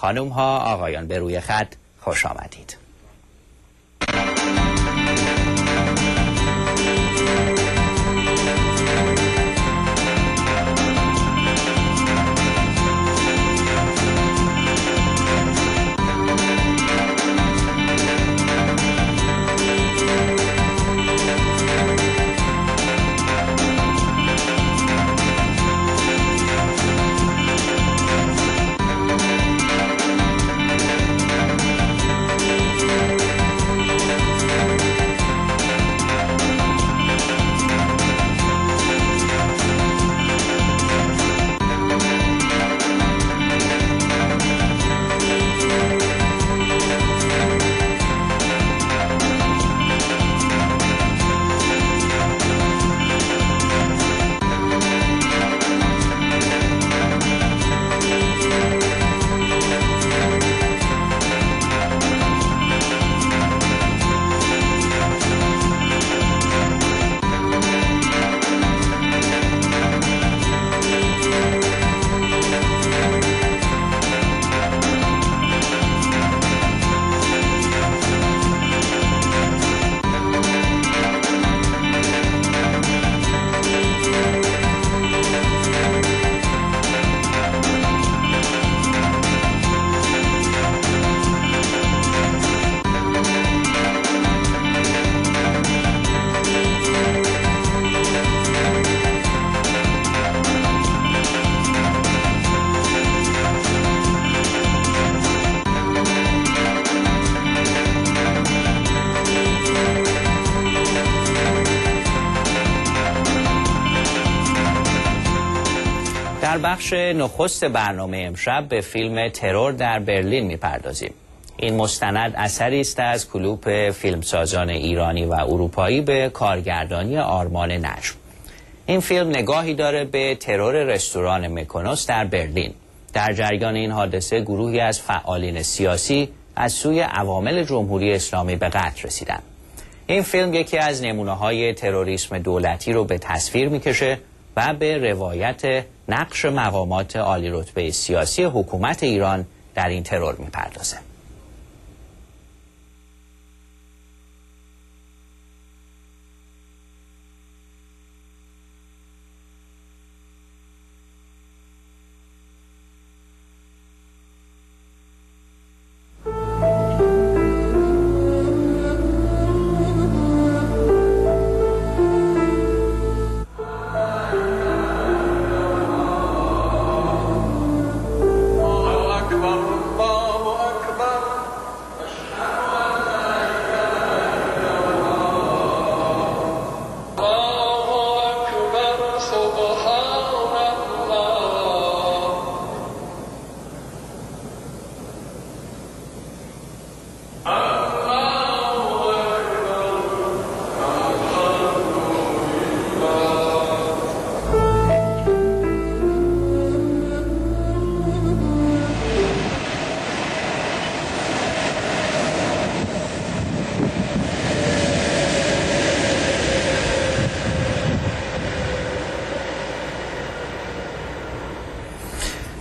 خانم ها، آقایان به روی خط خوش آمدید. در بخش نخست برنامه امشب به فیلم ترور در برلین میپردازیم. این مستند اثری است از کلوپ فیلمسازان ایرانی و اروپایی به کارگردانی آرمان نجم. این فیلم نگاهی داره به ترور رستوران میکونوس در برلین. در جریان این حادثه گروهی از فعالین سیاسی از سوی عوامل جمهوری اسلامی به قتل رسیدند. این فیلم یکی از نمونه‌های تروریسم دولتی رو به تصویر میکشه و به روایت نقش مقامات عالی رتبه سیاسی حکومت ایران در این ترور میپردازه.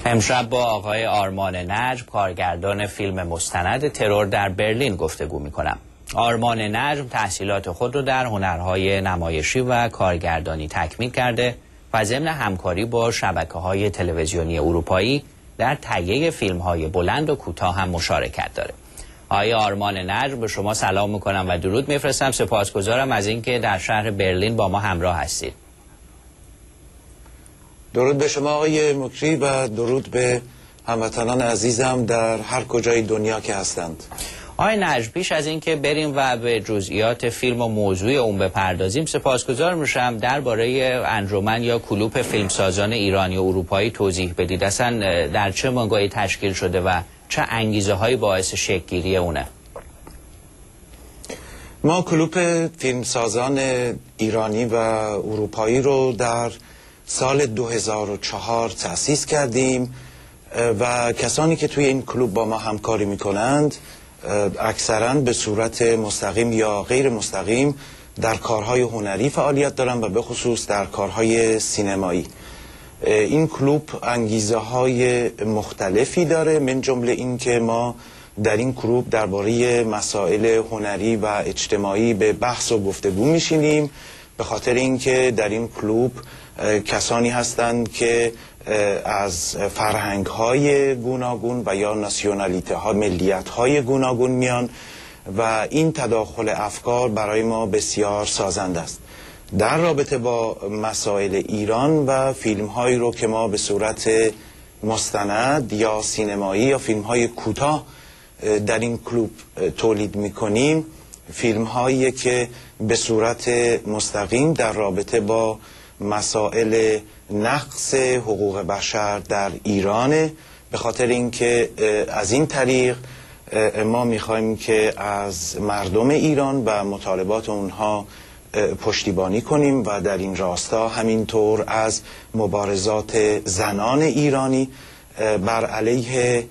امشب با آقای آرمان نجم، کارگردان فیلم مستند ترور در برلین گفتگو می‌کنم. آرمان نجم تحصیلات خود را در هنرهای نمایشی و کارگردانی تکمیل کرده و ضمن همکاری با شبکه‌های تلویزیونی اروپایی در تهیه فیلم‌های بلند و کوتاه هم مشارکت داره. آقای آرمان نجم، به شما سلام می‌کنم و درود می‌فرستم. سپاسگزارم از اینکه در شهر برلین با ما همراه هستید. درود به شما آقای مکری و درود به هموطنان عزیزم در هر کجای دنیا که هستند. آقای نجم، پیش از اینکه بریم و به جزئیات فیلم و موضوع اون بپردازیم، سپاسگزار میشم درباره انجمن یا کلوپ فیلمسازان ایرانی و اروپایی توضیح بدید. اصلا در چه موقعی تشکیل شده و چه انگیزه هایی باعث شکل‌گیری اونه؟ ما کلوپ فیلمسازان ایرانی و اروپایی رو در سال 2004 تأسیس کردیم و کسانی که توی این کلوب با ما همکاری میکنند اکثراً به صورت مستقیم یا غیر مستقیم در کارهای هنری فعالیت دارن و به خصوص در کارهای سینمایی. این کلوب انگیزه های مختلفی داره، من جمله این که ما در این کلوب درباره مسائل هنری و اجتماعی به بحث و گفتگو میشینیم، به خاطر اینکه در این کلوب کسانی هستند که از فرهنگ های گوناگون و یا ناسیونالیته ها، ملیت های گوناگون میان و این تداخل افکار برای ما بسیار سازنده است. در رابطه با مسائل ایران و فیلم هایی رو که ما به صورت مستند یا سینمایی یا فیلم های کوتاه در این کلوب تولید میکنیم، فیلم هایی که به صورت مستقیم در رابطه با مسائل نقض حقوق بشر در ایرانه، به خاطر اینکه از این طریق ما میخوایم که از مردم ایران و مطالبات اونها پشتیبانی کنیم و در این راستا همینطور از مبارزات زنان ایرانی بر علیه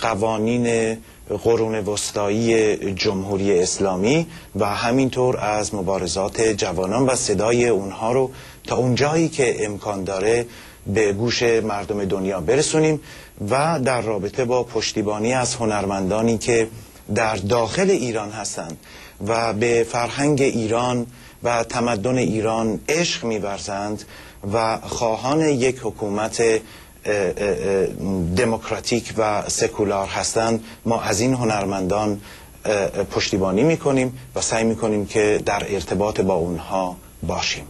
قوانین قرون وسطایی جمهوری اسلامی و همینطور از مبارزات جوانان و صدای اونها رو تا اونجایی که امکان داره به گوش مردم دنیا برسونیم و در رابطه با پشتیبانی از هنرمندانی که در داخل ایران هستند و به فرهنگ ایران و تمدن ایران عشق می‌ورزند و خواهان یک حکومت دموکراتیک و سکولار هستند، ما از این هنرمندان پشتیبانی میکنیم و سعی میکنیم که در ارتباط با اونها باشیم.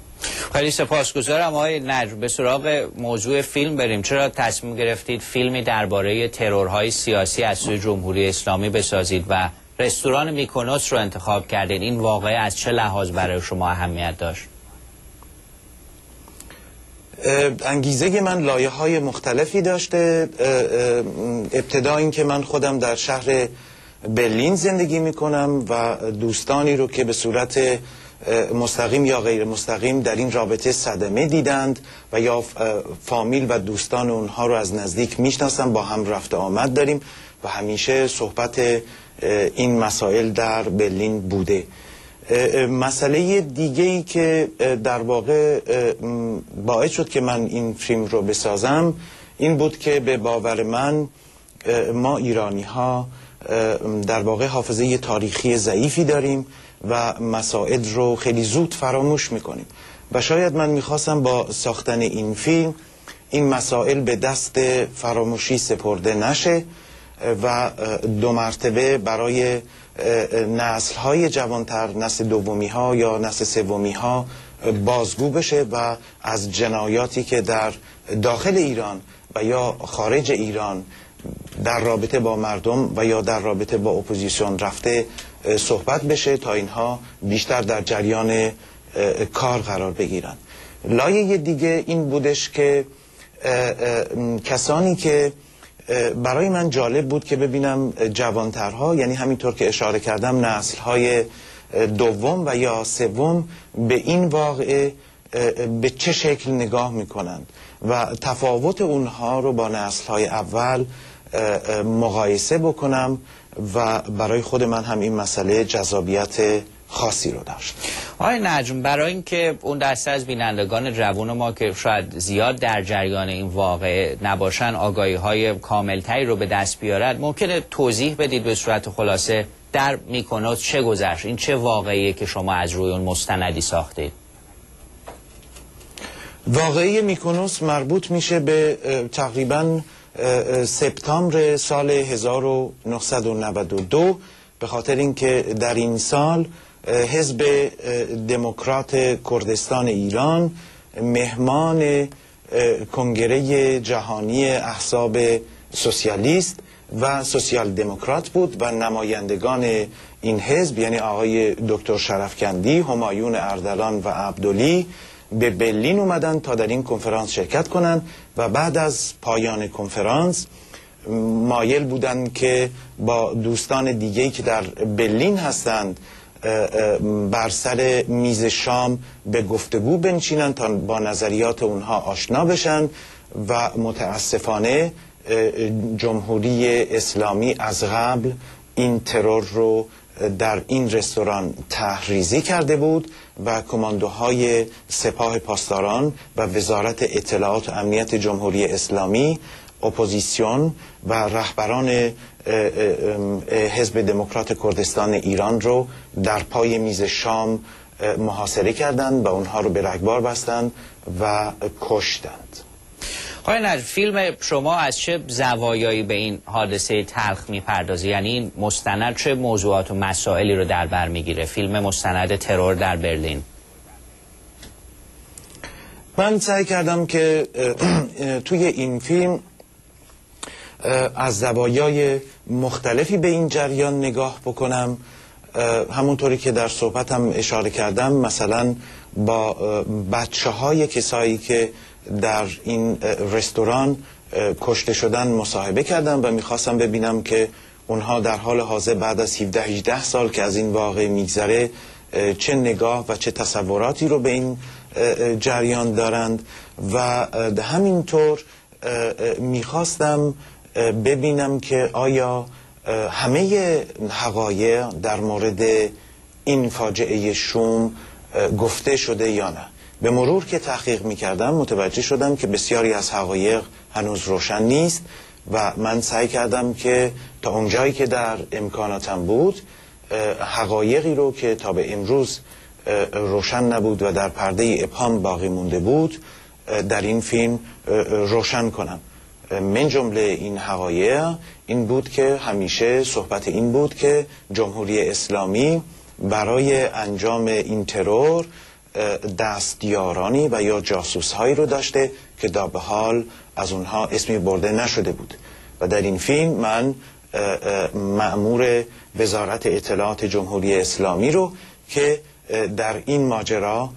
خیلی سپاسگزارم آقای نجم. به سراغ موضوع فیلم بریم. چرا تصمیم گرفتید فیلمی درباره ترورهای سیاسی از سوی جمهوری اسلامی بسازید و رستوران میکونوس رو انتخاب کردید؟ این واقعه از چه لحاظ برای شما اهمیت داشت؟ انگیزه من لایه های مختلفی داشته. ابتدا این که من خودم در شهر برلین زندگی میکنم و دوستانی رو که به صورت مستقیم یا غیر مستقیم در این رابطه صدمه دیدند و یا فامیل و دوستان اونها رو از نزدیک میشناسم، با هم رفت آمد داریم و همیشه صحبت این مسائل در برلین بوده. مسئله دیگه‌ای که در واقع باعث شد که من این فیلم رو بسازم این بود که به باور من ما ایرانی ها در واقع حافظه تاریخی ضعیفی داریم و مسائل رو خیلی زود فراموش میکنیم و شاید من میخواستم با ساختن این فیلم این مسائل به دست فراموشی سپرده نشه و دو مرتبه برای نسل‌های جوانتر، نسل دومی ها یا نسل سومی ها بازگو بشه و از جنایاتی که در داخل ایران و یا خارج ایران در رابطه با مردم و یا در رابطه با اپوزیسیون رفته صحبت بشه تا اینها بیشتر در جریان کار قرار بگیرن. لایه دیگه این بودش که کسانی که برای من جالب بود که ببینم جوانترها، یعنی همینطور که اشاره کردم نسل‌های دوم و یا سوم به این واقعه به چه شکل نگاه میکنند و تفاوت اونها رو با نسل‌های اول مقایسه بکنم و برای خود من هم این مسئله جذابیت خاصی رو داشت. آقای نجم، برای اینکه اون دسته از بینندگان جوان ما که شاید زیاد در جریان این واقعه نباشن آگاهی های کاملتری رو به دست بیارد، ممکنه توضیح بدید به صورت خلاصه در میکونوس چه گذشت؟ این چه واقعیه که شما از روی اون مستندی ساختید؟ واقعی میکونوس مربوط میشه به تقریباً سپتامبر سال 1992 به خاطر اینکه در این سال حزب دموکرات کردستان ایران مهمان کنگره جهانی احزاب سوسیالیست و سوسیال دموکرات بود و نمایندگان این حزب یعنی آقای دکتر شرفکندی، همایون اردلان و عبدلی به برلین اومدن تا در این کنفرانس شرکت کنند و بعد از پایان کنفرانس مایل بودند که با دوستان دیگه‌ای که در برلین هستند بر سر میز شام به گفتگو بنشینند تا با نظریات اونها آشنا بشن و متاسفانه جمهوری اسلامی از قبل این ترور رو در این رستوران طرحریزی کرده بود و کماندوهای سپاه پاسداران و وزارت اطلاعات و امنیت جمهوری اسلامی، اپوزیسیون و رهبران حزب دموکرات کردستان ایران رو در پای میز شام محاصره کردند و اونها رو به رگبار بستند و کشتند. آقای نجم، فیلم شما از چه زوایایی به این حادثه تلخ میپردازه؟ یعنی این مستند چه موضوعات و مسائلی رو در بر میگیره؟ فیلم مستند ترور در برلین. من سعی کردم که توی این فیلم از زوایای مختلفی به این جریان نگاه بکنم. همونطوری که در صحبتم اشاره کردم، مثلا با بچه های کسایی که در این رستوران کشته شدن مصاحبه کردم و میخواستم ببینم که اونها در حال حاضر بعد از 17-18 سال که از این واقعه میگذره چه نگاه و چه تصوراتی رو به این جریان دارند و همینطور میخواستم ببینم که آیا همه حقایق در مورد این فاجعه شوم گفته شده یا نه. به مرور که تحقیق میکردم متوجه شدم که بسیاری از حقایق هنوز روشن نیست و من سعی کردم که تا اونجایی که در امکاناتم بود حقایقی رو که تا به امروز روشن نبود و در پرده ابهام باقی مونده بود در این فیلم روشن کنم. من جمله این حقایق این بود که همیشه صحبت این بود که جمهوری اسلامی برای انجام این ترور دستیارانی و یا جاسوس هایی رو داشته که تا به حال از اونها اسمی برده نشده بود و در این فیلم من مأمور وزارت اطلاعات جمهوری اسلامی رو که در این ماجرا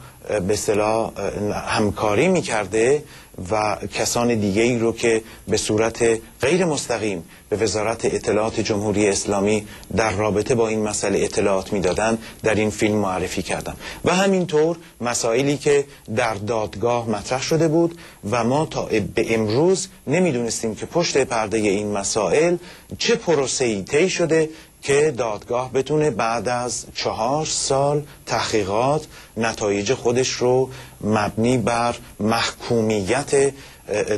به اصطلاح همکاری میکرده و کسان دیگه ای رو که به صورت غیر مستقیم به وزارت اطلاعات جمهوری اسلامی در رابطه با این مسئله اطلاعات میدادن در این فیلم معرفی کردم و همینطور مسائلی که در دادگاه مطرح شده بود و ما تا به امروز نمیدونستیم که پشت پرده این مسائل چه پروسه‌ای طی شده که دادگاه بتونه بعد از 4 سال تحقیقات نتایج خودش رو مبنی بر محکومیت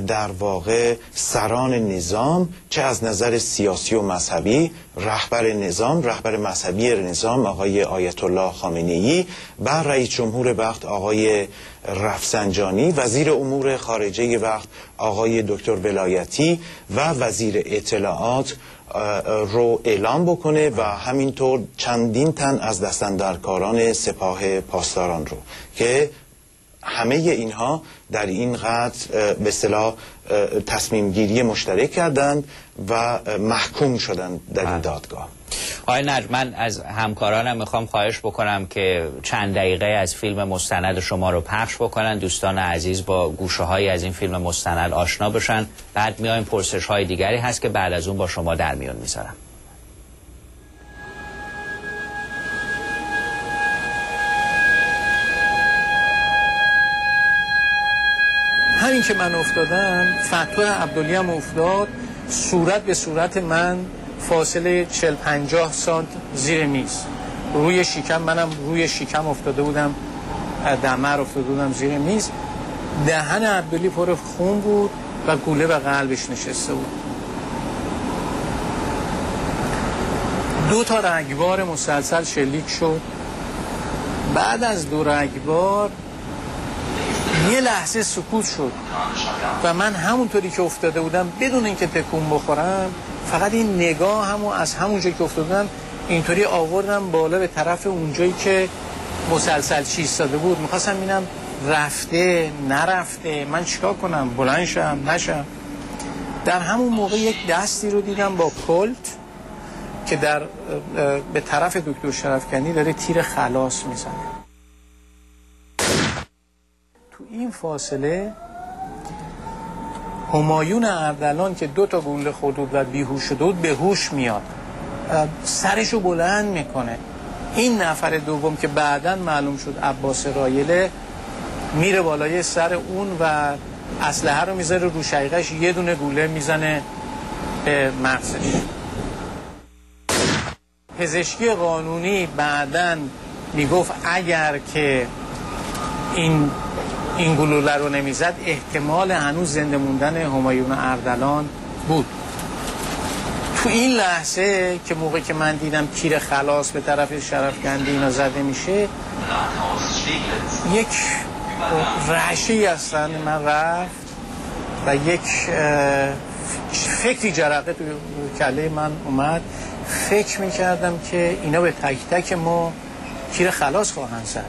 در واقع سران نظام، چه از نظر سیاسی و مذهبی، رهبر نظام، رهبر مذهبی نظام آقای آیت الله خامنه‌ای و رئیس جمهور وقت آقای رفسنجانی، وزیر امور خارجه وقت آقای دکتر ولایتی و وزیر اطلاعات رو اعلام بکنه و همینطور چندین تن از دستاندرکاران سپاه پاسداران رو که همه اینها در این قتل به اصطلاح تصمیم گیری مشترک کردند و محکوم شدند در این دادگاه. آقای نجم، من از همکارانم میخوام خواهش بکنم که چند دقیقه از فیلم مستند شما رو پخش بکنن، دوستان عزیز با گوشه هایی از این فیلم مستند آشنا بشن، بعد میایم پرسش های دیگری هست که بعد از اون با شما در میون میذارم. همین که من افتادم، فتوح عبدالی هم افتاد، صورت به صورت من فاصله 40-50 سانت زیر میز، روی شکم، منم روی شکم افتاده بودم، دمر افتاده بودم زیر میز. دهن عبدالی پر خون بود و گوله به قلبش نشسته بود. 2 تا رگبار مسلسل شلیک شد. بعد از 2 رگبار یه لحظه سکوت شد و من همونطوری که افتاده بودم بدون اینکه تکون بخورم، فقط این نگاه همو از همونجایی که افتاده بودم اینطوری آوردم بالا به طرف اونجایی که مسلسل چیز ساده بود. میخواستم ببینم رفته نرفته، من چیکار کنم، بلند شم نشم. در همون موقع یک دستی رو دیدم با پلت که به طرف دکتر شرفکنی داره تیر خلاص میزنه. تو این فاصله همایون اردلان که 2 تا گوله خورد و بیهوش شده بود به هوش میاد، سرشو بلند میکنه. این نفر دوم که بعداً معلوم شد عباس رایله میره بالای سر اون و اسلحه رو میذاره رو شقیقش، یه دونه گوله میزنه به مغزش. پزشکی قانونی بعداً میگفت اگر که این گلوله رو نمیزد احتمال هنوز زنده موندن همایون اردلان بود. تو این لحظه که موقع که من دیدم تیر خلاص به طرف شرفکندی اینا زده میشه، یک رعشه‌ای از تن من رفت و یک فکری جرقه تو کله من اومد. فکر میکردم که اینا به تک تک ما تیر خلاص خواهند زد.